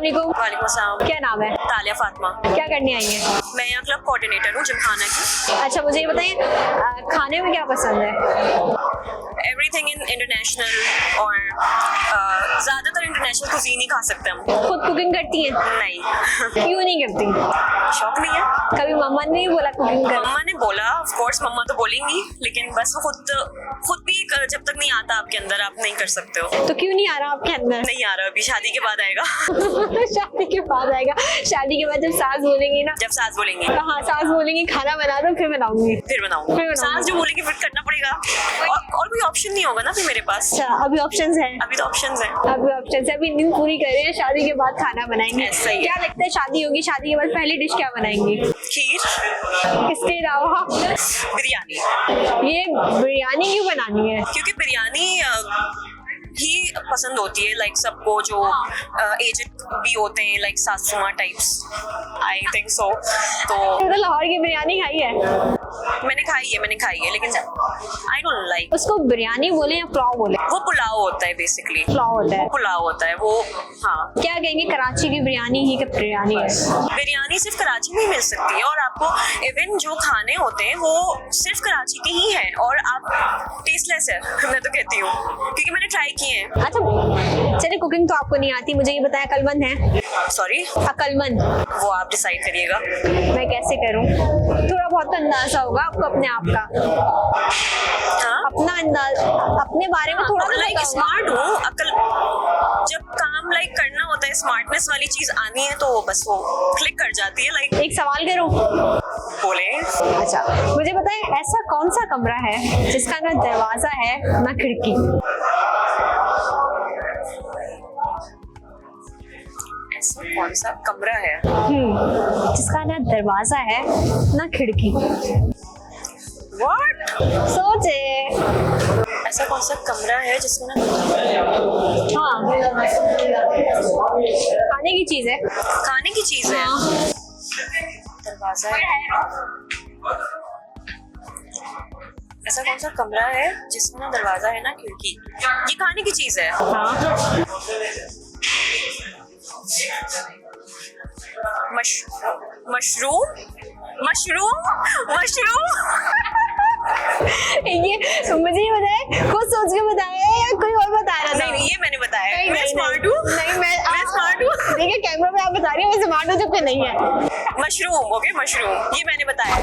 वालेकुम। वालेकुम अस्सलाम। क्या नाम है? तालिया फातिमा। क्या करने आई हैं? मैं यहाँ क्लब कोऑर्डिनेटर हूँ जिमखाना की। अच्छा मुझे ये बताइए खाने में क्या पसंद है? एवरीथिंग इन इंटरनेशनल और ज़्यादातर इंटरनेशनल कुजीन ही खा सकते हैं हम। खुद कुकिंग करती हैं? नहीं क्यों नहीं करती? शौक नहीं है। कभी मम्मा ने नहीं बोला कुकिंग कर? मम्मा ने बोला, ऑफ कोर्स मम्मा तो बोलेंगी, लेकिन बस वो खुद भी जब तक नहीं आता आपके अंदर आप नहीं कर सकते हो। तो क्यों नहीं आ रहा आपके अंदर? नहीं आ रहा, अभी शादी के बाद आएगा। शादी के बाद आएगा। शादी के बाद जब सास बोलेंगी ना, जब सास बोलेंगी तो हाँ सास बोलेंगी खाना बना दो फिर बनाऊंगी। फिर बनाऊँ। फिर बनाऊँ। सास जो बोलेगी फिर करना पड़ेगा और कोई ऑप्शन नहीं होगा ना फिर मेरे पास। अच्छा अभी ऑप्शंस हैं? अभी तो ऑप्शंस हैं। अभी ऑप्शंस है, अभी नींद पूरी कर रहे हैं, शादी के बाद खाना बनाएंगे। ऐसा ही है। क्या लगता है शादी होगी, शादी के बाद पहली डिश क्या बनाएंगी? खीर, इसके अलावा बिरयानी। ये बिरयानी क्यों बनानी है? क्योंकि बिरयानी ही पसंद होती है लाइक सबको जो एजेड भी होते हैं लाइक सासू माँ टाइप्स, आई थिंक सो। तो तो लाहौर की बिरयानी खाई है? मैंने खाई है लेकिन आई डोंट लाइक। उसको बिरयानी बोले या पुलाव बोले? वो पुलाव होता है बेसिकली। पुलाव होता है। पुलाव होता है वो। हाँ, क्या कहेंगे कराची की बिरयानी ही की बिरयानी है? बिरयानी सिर्फ कराची में ही मिल सकती है और आपको इवन जो खाने होते हैं वो सिर्फ कराची के ही हैं और आप टेस्टलेस है मैं तो कहती हूँ, क्योंकि मैंने ट्राई किए हैं। अच्छा चलिए कुकिंग तो आपको नहीं आती, मुझे ये बताया अकलमंद है? सॉरी, अकलमंद वो आप डिसाइड करिएगा। मैं कैसे करूं? थोड़ा बहुत तो अंदाजा होगा आपको अपने आप का। हाँ, अपना अंदाज अपने बारे में थोड़ा तो लाइक पता होगा। स्मार्ट हूँ, अकल जब काम लाइक करना होता है स्मार्टनेस वाली चीज आनी है तो बस वो क्लिक कर जाती है लाइक। एक सवाल करूं? बोले। अच्छा मुझे बताएं ऐसा कौन सा कमरा है जिसका ना दरवाजा है ना खिड़की? ऐसा कौन सा कमरा है जिसका ना दरवाजा है ना खिड़की? व्हाट? सोचे। ऐसा कौन सा कमरा है जिसमें ना हाँ खाने की चीज है। खाने की चीज है? दरवाजा है। ऐसा कौन सा कमरा है जिसमें ना दरवाजा है ना खिड़की? ये खाने की चीज है। हाँ मशरूम। ये मुझे ही बताए, खुद सोच के बताया या कोई और बता रहा था? नहीं, ये मैंने बताया। नहीं, मैं नहीं, स्मार्ट हूँ। नहीं मैं स्मार्ट हूँ। देखिए कैमरा पे आप बता रही हैं मैं स्मार्ट हूँ जबकि नहीं है। मशरूम, ओके मशरूम, ये मैंने बताया।